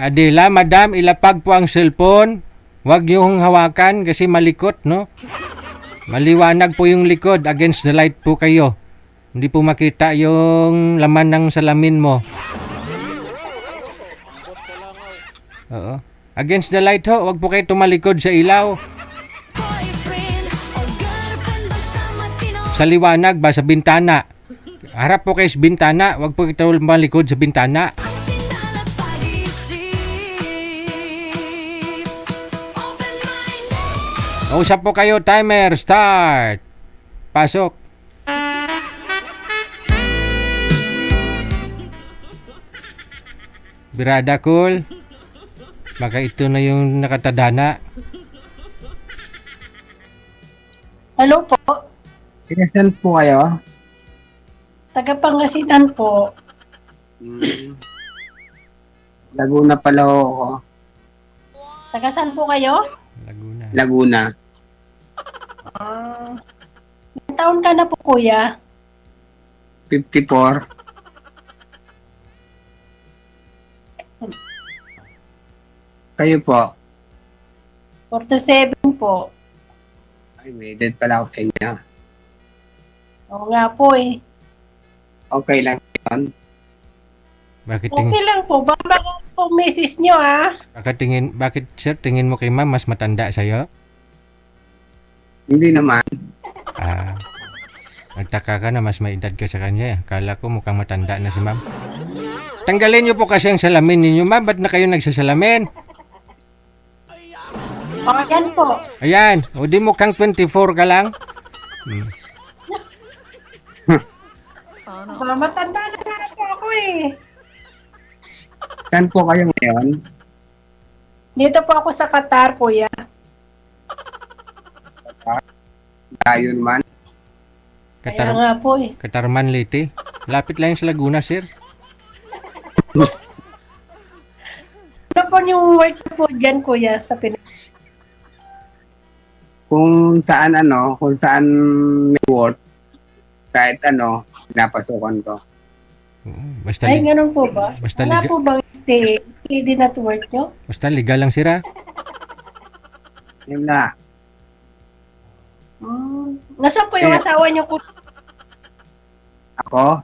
Adila, madam, ilapag po ang cellphone. Huwag niyong hawakan kasi malikot, no? Maliwanag po yung likod. Against the light po kayo. Hindi po makita yung laman ng salamin mo. Oo. Against the light ho. Huwag po kayo tumalikod sa ilaw. Sa liwanag ba? Sa bintana. Harap po kayo sa bintana. Huwag po kayo tumalikod sa bintana. Usap po kayo. Timer. Start. Pasok. Birada cool. Baka ito na yung nakatadhana. Hello po. Saan po kayo? Taga Pangasinan po. Laguna pala ako. Taga saan po kayo? Laguna. Laguna. Ilang taon ka na po, kuya? 54. Kayo po? 47 po. Ay, may edad pala ako sa inyo. Oo nga po eh. Okay lang yun. Bakit Okay lang po. Baka po misis nyo bakit sir tingin mo kay ma'am mas matanda sa'yo? Hindi naman. Nagtaka ka na mas may edad ka sa kanya. Kala ko mukhang matanda na si ma'am. Tanggalin niyo po kasi ang salamin ninyo, ma'am. Ba't na kayo nagsasalamin? O, yan po. Ayan. O di mukhang 24 ka lang. Matanda na nga po ako eh. Saan po kayo ngayon? Dito po ako sa Qatar, kuya. Tayo naman. Kaya nga po eh. Katarman Leyte. Lapit lang sa Laguna, sir. Ano po yung work po dyan, kuya, sa Pinas? Kung saan may work, kahit pinapasukan ko. Basta, Ay, ganun po ba? Basta Wala po bang steady na work nyo? basta legal lang, sir, ha? Yun na. Nasaan po yung asawa nyo, kuya? Ako?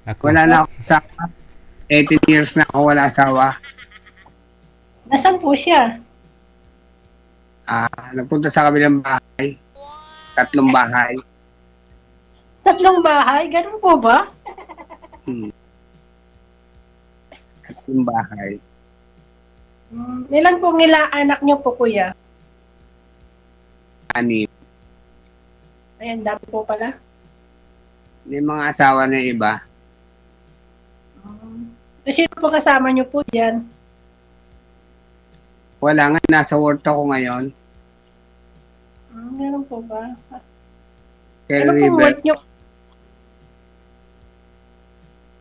Ako. Wala na ako sa 18 years na ako wala asawa. Nasaan po siya? Nagpunta sa kabilang bahay. 3 bahay. 3 bahay? Ganun po ba? 3 bahay. Ilan pong anak nyo po, kuya? 6. Ayan, dami po pala. May mga asawa na iba. Sino po kasama nyo po dyan? Wala nga, nasa work ako ngayon. Ganun po ba? Kay Ano pong River. work nyo?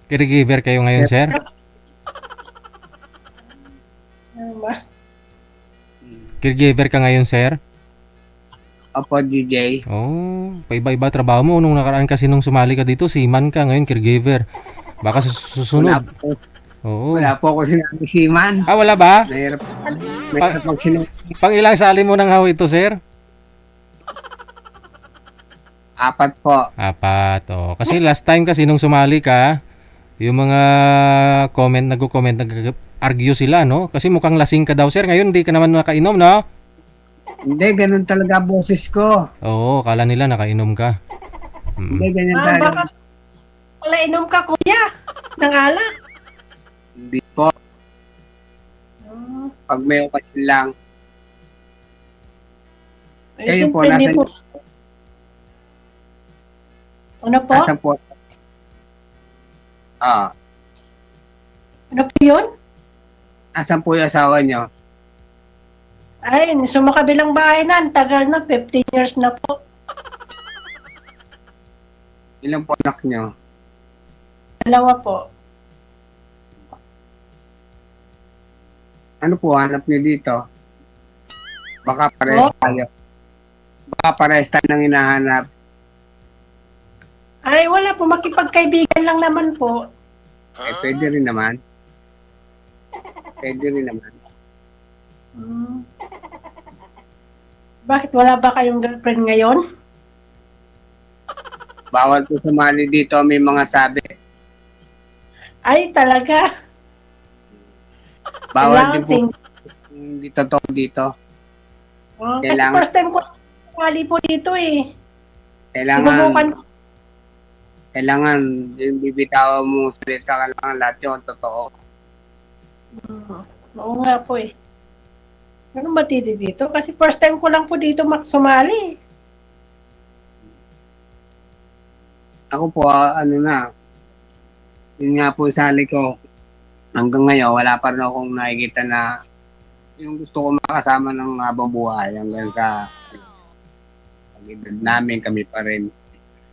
Caregiver kayo ngayon, sir? Ano ba? Caregiver ka ngayon, sir? Opo, DJ. Oh, paiba-iba trabaho mo. Nung nakaraan kasi nung sumali ka dito, seaman ka. Ngayon, caregiver. Baka Wala susunod. po, Oo. wala po ako sinabi siman. Wala ba? Mahirap pag Pang ilang sali mo ng haw ito, sir? 4 po. 4. Oh. Kasi last time kasi nung sumali ka, yung mga nagko-comment, nag-argue sila, no? Kasi mukhang lasing ka daw, sir. Ngayon, hindi ka naman nakainom, no? Hindi, ganun talaga boses ko. Oo, kala nila nakainom ka. Hindi, ganyan Baka talaga. wala inom ka, kuya. Ng alak. Hindi po. Pag may okasyon lang. Kayo po, Siyempre, hindi nasa po. Ano po? nasa po. Ano po yun? Nasaan po yung asawa nyo? Ay, sumakabilang bahay na. Ang tagal na. 15 years na po. Ilan po anak nyo? 2 po. Ano po hanap nyo dito? Baka parehas tayo. Baka parehas tayo nang hinahanap. Ay, wala po. Makipagkaibigan lang naman po. Pwede rin naman. Pwede rin naman. Hmm. Bakit wala ba kayong girlfriend ngayon? Bawal po sumali dito, may mga sabi. Ay, talaga. Bawal Kailangan din po hindi totoo dito. Oh, kasi Kailangan, first time ko sumali po dito eh. kailangan, Sinubukan ko. kailangan yung bibitawan mo salita, kailangan lahat yun totoo. Oo nga po eh. Ganun ba dito? Kasi first time ko lang po dito sumali. Ako po, ano na, yun nga po sali ko. Hanggang ngayon, wala pa rin akong nakikita na yung gusto ko makasama ng habang buhay hanggang sa pag-edad namin, kami pa rin.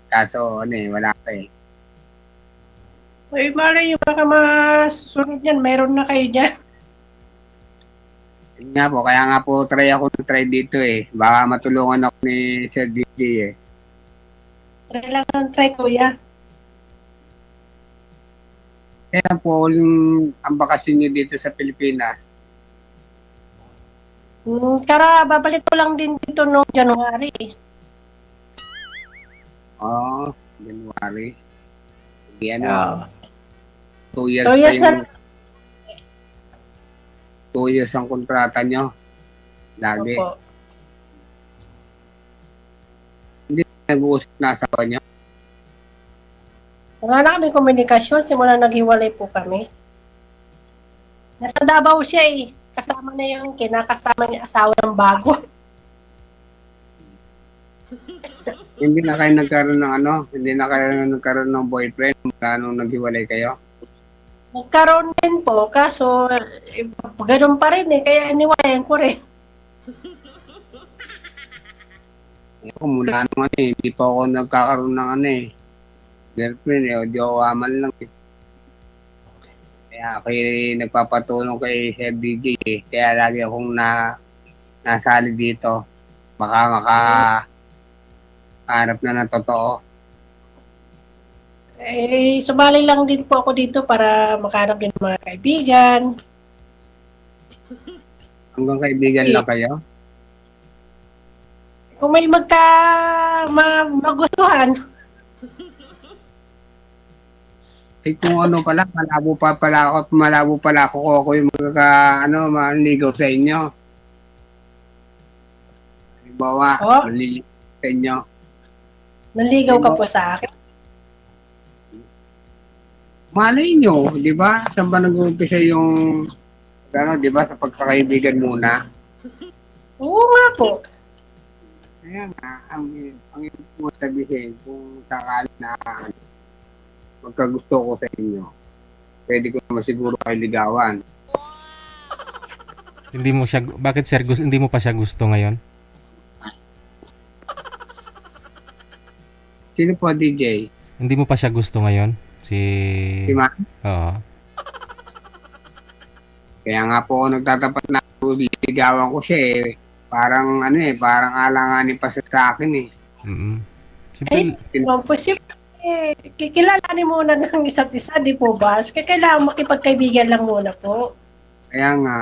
Kaso, ano eh, wala pa eh. Uy, malay yung baka masunod yan. Meron na kayo dyan. Yun nga po, kaya nga po try dito eh. Baka matulungan ako ni Sir DJ eh. Try lang ng try, kuya. Kaya po, ang bakasyon nyo dito sa Pilipinas. Kara, babalik ko lang din dito noong January. Oh, January. Hindi ano, Oo. 2 years 2 years pa yung, na. 2 years ang kontrata nyo. Lagi. Opo. Nag-uusap na asawa nyo. Wala na kami komunikasyon. Simula naghiwalay po kami. Nasa Davao siya eh. Kasama na yung kinakasama niya asawa ng bago. Hindi na kayo nagkaroon ng ano, hindi na kayo nagkaroon ng boyfriend mula nung naghiwalay kayo. Nagkaroon din po, kaso ganun pa rin eh. Kaya iniwayan ko rin. Ako mula nung ano eh, hindi pa ako nagkakaroon ng ano eh, girlfriend eh, o jowa-man lang eh. Kaya ako nagpapatulong kay Sir DJ eh. Kaya lagi akong nasali dito. Baka makaharap na ng totoo. Eh, sumali lang din po ako dito para makahanap din ng mga kaibigan. Hanggang kaibigan Kasi- lang kayo. Kung may magustuhan, Eh kung ano pala, malabo pala ako yung manligaw sa inyo. Halimbawa, Oh. manliligaw sa inyo. naligaw ka po sa akin. Malay nyo, di ba? Saan ba nag-uumpisa yung, di ba, sa pagkakaibigan muna? Oo nga po. Kaya nga, ang ibig mo sabihin, kung sakali na magkagusto ko sa inyo, pwede ko naman siguro kayo ligawan. Hindi mo siya, bakit sir, hindi mo pa siya gusto ngayon? Sino po, DJ? Hindi mo pa siya gusto ngayon? Si Si Ma? Oo. Kaya nga po ako nagtatapat na ligawan ko siya eh. Parang parang alanganin pa siya sa akin eh. Simple. Kung posible, kikilalanin muna ng isa't isa, di po ba? Kaya kailangan makipagkaibigan lang muna po. Kaya nga,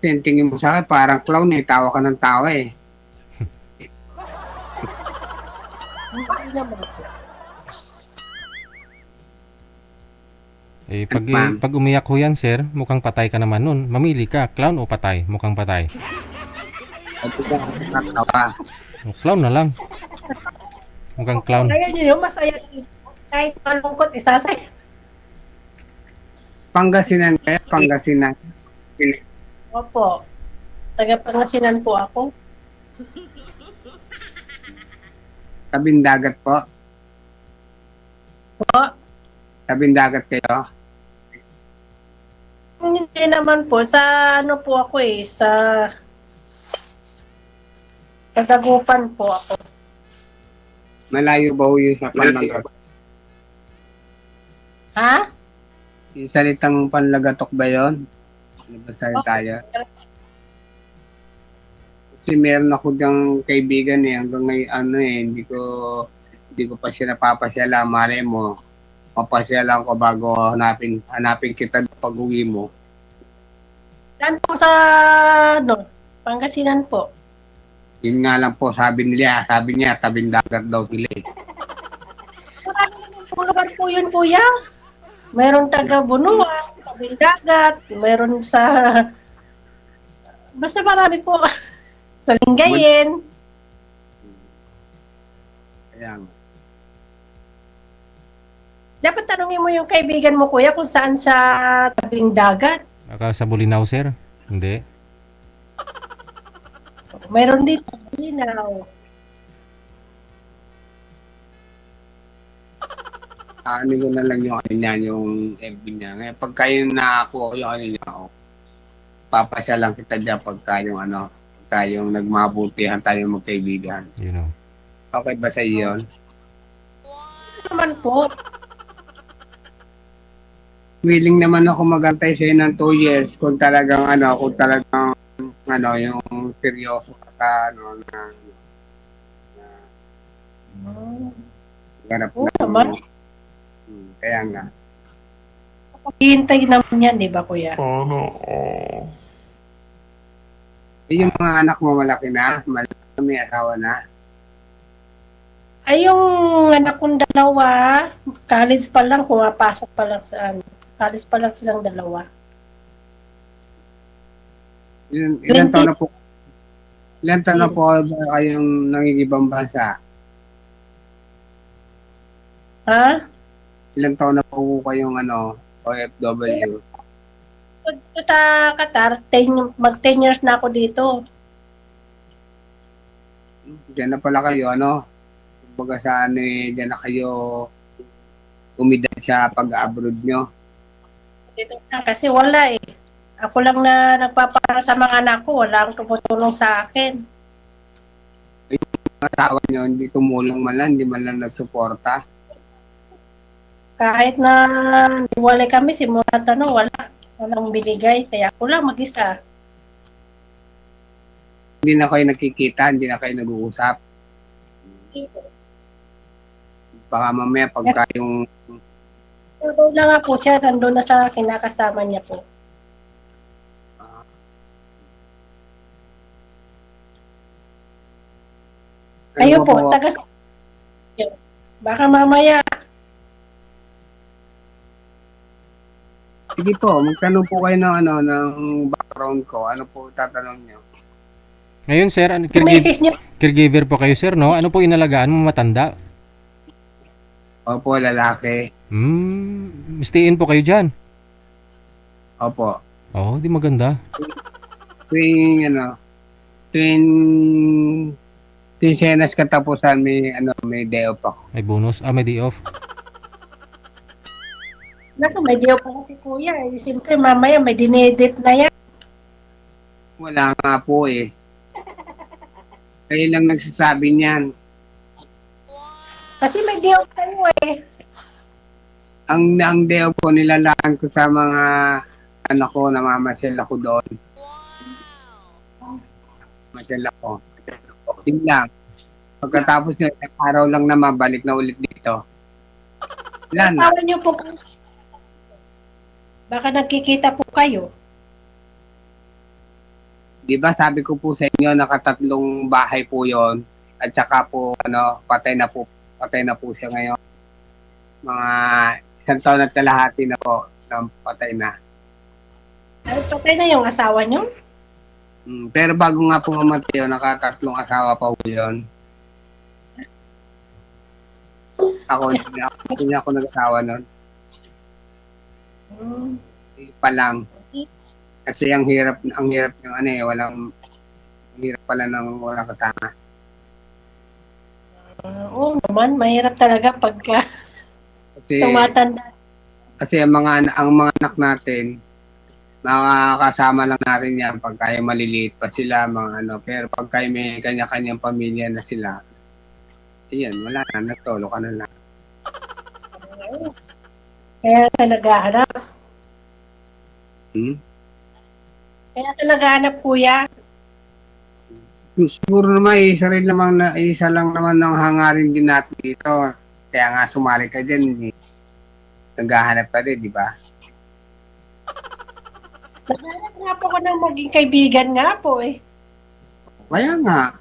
tingin mo sa akin, parang clown eh, tawa ka ng tawa eh. Hindi naman po. Pag umiyak ko yan, sir, mukhang patay ka naman nun. Mamili ka, clown o patay? Mukhang patay. At ito nakatawa. O, clown na lang. Mukhang clown. Kaya yun yung masaya. Kahit malungkot, isasaya. Pangasinan kaya? Pangasinan. Opo. Taga-Pangasinan po ako. Tabing dagat po. Po. Tabing dagat kayo. Hindi naman po. Sa ano po ako eh. Sa Dagupan po ako. Malayo ba ho yun sa panlagatok? Ha? Yung salitang panlagatok ba yun? Ano ba salita yun? Kasi meron ako diyang kaibigan eh. Hanggang ngayon hindi ko pa siya napapasyala. Malay mo, Papasyalan ko bago hanapin kita pag-uwi mo. Saan po sa, ano, Pangasinan po? Yun nga lang po, sabi niya, tabing dagat daw sila eh. Marami naman po lugar po yun, kuya. Meron taga Bunuan, Tabing Dagat, meron sa, basta marami po. Sa Lingayen. Kaya nga. Dapat tanungin mo yung kaibigan mo, kuya, kung saan sa Tabing Dagat. Baka sa Bulinaw, sir? Hindi. Meron dito, Linaw. Ano ko na lang yung ano niya, yung FB niya. Ngayon, pagka yung nakakuha ko yung ano niya, papasya lang kita dyan pagka yung ano, pagka yung nagmabutihan tayo magkaibigan. You know. Okay ba sa iyo yun? Ano naman po? Willing naman ako magantay sa'yo ng 2 years kung talagang yung seryoso ka sa ganap Oo naman. Kaya nga. Hihintay naman yan, di ba, kuya? Yung mga anak mo malaki na, may asawa na. Ay, yung anak kong dalawa, college pa lang, pumapasok pa lang sa ano. College pa lang silang dalawa. Ilan taon na po? Ilan taon na po kayong nangigibang bansa? Ha? Ilan taon na po kayong OFW? Dito sa Qatar, mag-10 years na ako dito. Diyan na pala kayo, kumbaga sa diyan na kayo umidad sa pag-abroad nyo. Dito na, kasi wala eh. Ako lang na nagpapara sa mga anak ko, wala ang tumutulong sa akin. Ang asawa nyo, hindi tumulong man lang, hindi man lang nagsuporta. Kahit na wala kami, simula walang binigay, kaya ako lang mag-isa. Hindi na kayo nakikita, hindi na kayo nag-uusap. Baka mamaya pagka yung Nandun na nga po siya, nandun na sa kinakasama niya po. Kayo po, taga baka mamaya. Sige po, magtanong po kayo ng background ko. Ano po tatanong nyo? Ngayon, sir, Misis niyo, caregiver po kayo, sir, no? Ano po inalagaan mo, matanda? Opo, lalaki. Mistiin po kayo dyan. Opo. Oo, di maganda. Tuwing senas katapusan may day off ako. May bonus. May day off. may diyo pa si kuya. Eh. Siyempre, mamaya may dinedit na yan. Wala nga po eh. Kayo lang nagsasabi niyan. Kasi may diyo kayo eh. Ang day off ko, nilalaan ko sa mga anak ko, namamasyal ako doon. Masyal ako. Yun lang. Pagkatapos nyo, isang araw lang naman, balik na ulit dito. Wala na. Tatawan niyo po. Baka nagkikita po kayo. Di ba sabi ko po sa inyo, nakatatlong bahay po yon at saka po, patay na po siya ngayon. Mga 1 taon at kalahati na po, patay na. Ay, patay na yung asawa niyo? Pero bago nga po mamatay yun, nakatatlong asawa pa po yun. Hindi ako nag-asawa nun. Hindi pa lang. Kasi ang hirap ng ang hirap pala ng walang kasama. Oo naman, mahirap talaga pagka tumatanda. Kasi ang mga anak natin, makakasama lang natin yan pag kaya maliliit pa sila, pero pag kaya may kanya-kanyang pamilya na sila, ayan, wala na, nagtolo ka na lang. Kaya talaga hanap. Kaya talaga hanap, kuya. Siguro naman, isa lang naman ng hangarin din natin dito. Kaya nga sumali ka dyan. naghahanap pa rin, di ba? Naghanap nga po ako ng maging kaibigan nga po eh. Kaya nga,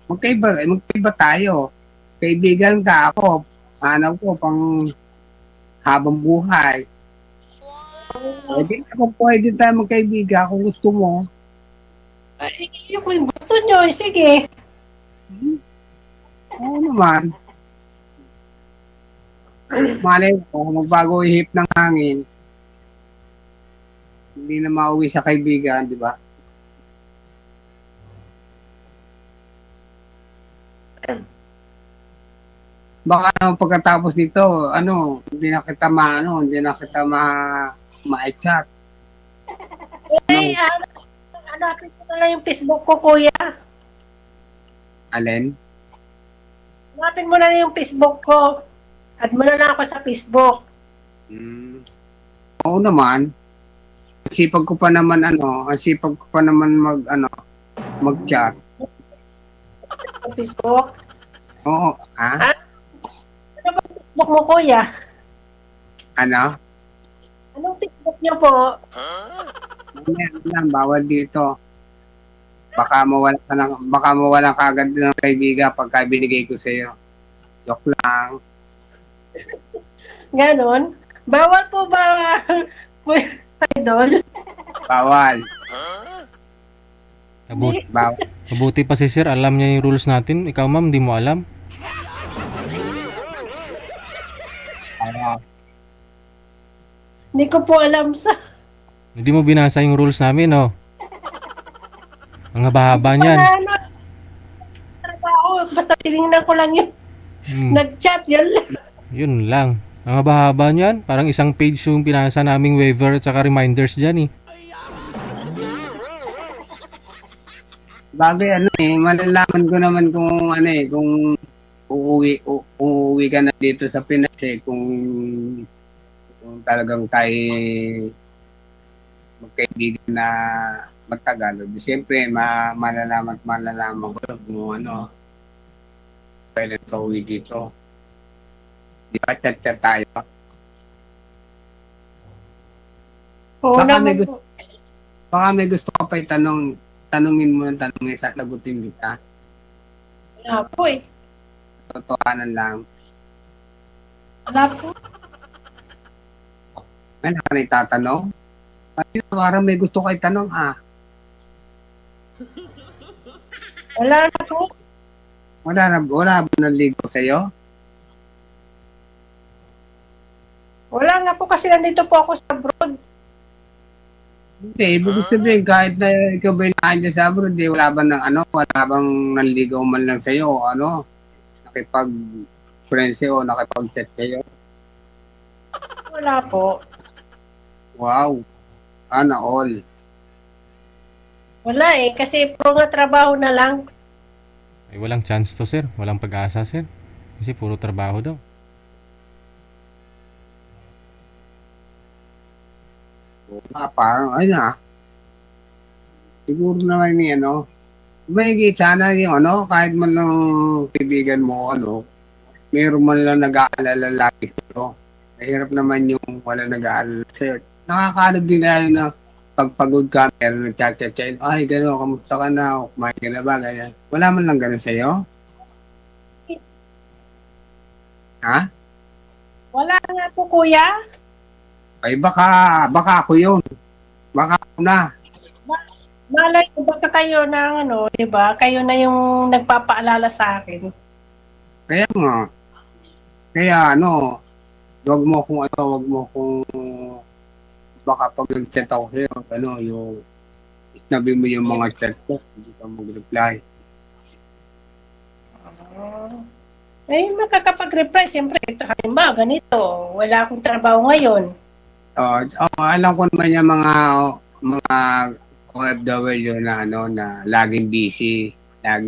magkaiba tayo. Kaibigan ka ako, hanap ko pang habang buhay. Pwede tayo magkaibigan kung gusto mo. Ay, kung gusto nyo, sige. Oo naman. Malay ko, magbago ihip ng hangin. Hindi na mauwi sa kaibigan, di ba? Baka pagkatapos nito, hindi na kita ma-chat. Eh, hanapin ko na lang yung Facebook ko, kuya. Alin? Hanapin mo na lang yung Facebook ko. Add mo na lang ako sa Facebook. Oo naman. Ang sipag ko pa naman mag-chat. Sa Facebook. Oo, ha? Ano ba yung Facebook mo, kuya? Ano? Anong Facebook niyo po? Bawal dito. Baka mawala ka agad ng kaibigan pagka binigay ko sa iyo. Joke lang. Ganon? Bawal po ba, kuya idol? Bawal. Bawal. Mabuti pa si sir, alam niya yung rules natin. Ikaw ma'am, hindi mo alam. Hindi ko po alam sa... Hindi mo binasa yung rules namin, oh. Ang haba-haba niyan. Ano, trabaho, basta tinignan ko lang yun. Nag-chat, yun lang. Yun lang. Ang haba-haba niyan. Parang isang page yung pinasa naming waiver at saka reminders dyan, eh. Bagay malalaman ko naman kung uuwi ka na dito sa Pinas kung talagang tayo magkaibigan na matagal. Siyempre, malalaman ko kung kailan ka uwi dito. Di ba, chat-chat tayo? Oo Baka naman may po. Baka may gusto ka pa tanungin mo ng tanongin, sasagutin kita. Wala po eh. Totohanan lang. Wala po. Ano ka na itatanong? Parang may gusto kayo tanong, Wala na po. Wala ba naligo sa'yo? Wala nga po kasi nandito po ako sa abroad. Hindi, ibig sabihin kahit na ikaw ba nandiyan sa abroad, wala bang nanligaw man lang sa'yo, nakipag-friends o nakipag-chat sa'yo? Wala po. Wow, sana all. Wala eh, kasi puro nga trabaho na lang. Ay, walang chance to, sir. Walang pag-asa, sir. Kasi puro trabaho daw. Parang, siguro naman may sana yung kahit man lang kaibigan mo, meron man lang nag-aalala lagi sa'yo. Mahirap naman yung wala nag-aalala sa'yo. Nakakalag din na pagpagod ka, meron nag-chat-chat, ay, gano'n, kamusta ka na, kumain ka na ba, ganyan. Wala man lang gano'n sa'yo? Ha? Wala nga po, kuya. Ay, baka ako yun. Baka ako na. Malay ko baka kayo na di ba? Kayo na yung nagpapaalala sa akin. Kaya nga. Kaya wag mo kung baka pag nag-chat ako sa'yo, yung snabi mo yung mga chat ko, hindi ka mag-reply. Makakapag-reply, siyempre, ito halimbawa, ganito, wala akong trabaho ngayon. Alam ko naman yung mga OFW na laging busy. Kaya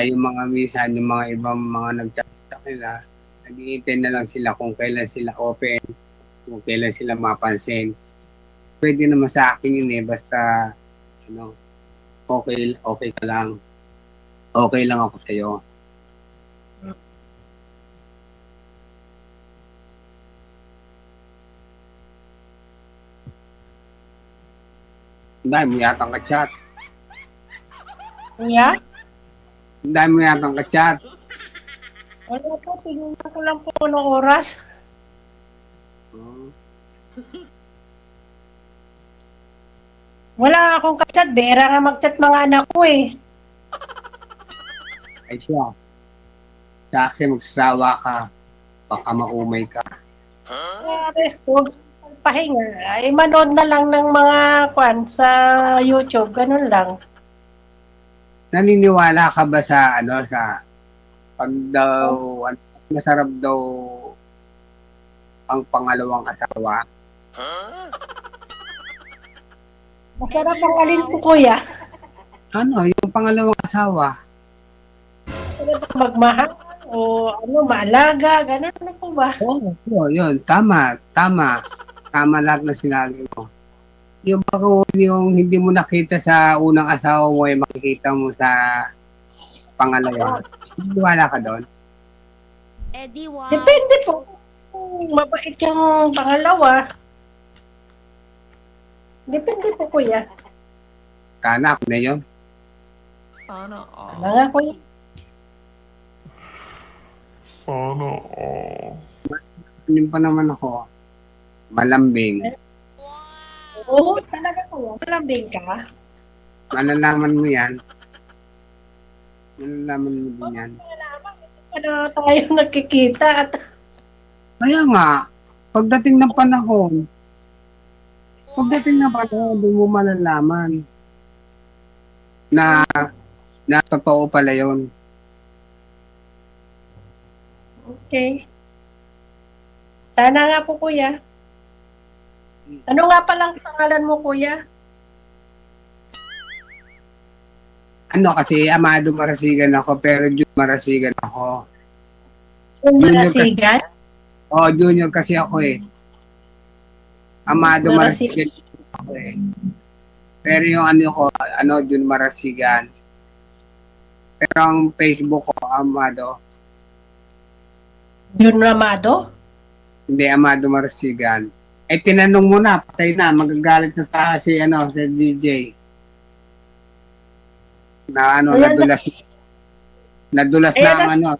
yung mga minsan, yung mga ibang mga nag-chat sa kanila, nag-iintay na lang sila kung kailan sila open, kung kailan sila mapansin. Pwede naman sa akin yun basta okay ka lang. Okay lang ako sa'yo. Ang dami mo yatang ka-chat. Kuya? Ang dami mo yatang ka-chat. Wala po, tingnan ko lang po ng oras. Oh. Wala akong kachat. Bera nga mag-chat mga anak ko eh. Ay siya. Sa akin, magsasawa ka. Baka maumay ka. Rest ko. Pahinga. Ay, manood na lang ng mga kwan sa YouTube. Ganun lang. Naniniwala ka ba sa sa pag daw masarap daw ang pangalawang asawa? Masarap ang alin ko, kuya. Yung pangalawang asawa? Masarap ang magmahal o maalaga. Ganun na po ba? Oo, yun. Tama. Tama lahat ng sinabi mo. Yung baka yung hindi mo nakita sa unang asawa mo ay makikita mo sa pangalawa. Wala ka doon? Eddie, wow. Depende po. Kung mabait yung pangalawa. Depende po, kuya. Sana ako na yun. Sana all. Ano nga, kuya? Sana all. Yun pa naman ako. Malambing. Oo, talaga kuya. Malambing ka. Malalaman mo yan. Malalaman mo din yan. Ano tayo nagkikita at Kaya nga, pagdating ng panahon, doon mo malalaman na totoo pala yun. okay. Sana nga po, kuya. Ano nga palang pangalan mo, kuya? Kasi Amado Marasigan ako, pero June Marasigan ako. Yung Junior Marasigan? Junior kasi ako eh. Amado Marasigan ako eh. Pero yung ko, June Marasigan. Pero ang Facebook ko, Amado. Yun Ramado? Hindi, Amado Marasigan. Tinanong mo na, patay na, magagalit na sa si DJ. Na Ayan, nadulas Ayan na ang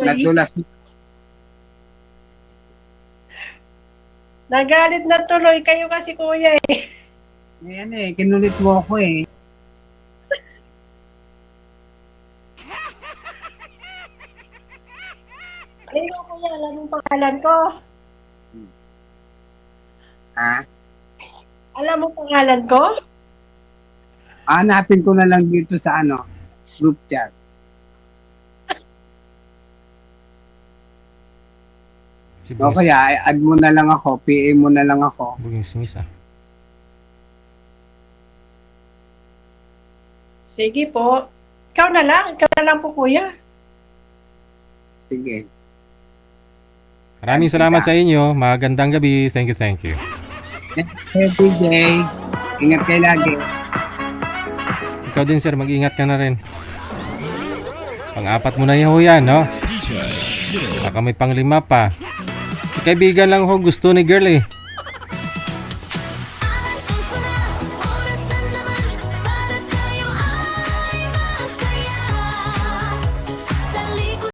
nadulas. Nagalit na tuloy kayo kasi, kuya eh. Ayan kinulit mo ako eh. Ayun, kuya, alam yung pangalan ko. Ha? Alam mo pangalan ko? Hanapin ko na lang dito sa group chat. Si O Bugis, kaya, add mo na lang ako, PA mo na lang ako. Bugis Miss ah. Sige po. Ikaw na lang po, kuya. Sige. Maraming salamat sa inyo. Magandang gabi. Thank you. Hey, DJ. Ingat kayo lagi. Ikaw din sir, mag-ingat ka na rin. Pang-apat mo na yan, no? Baka may pang-5 pa. Kaibigan lang ako gusto ni girl eh.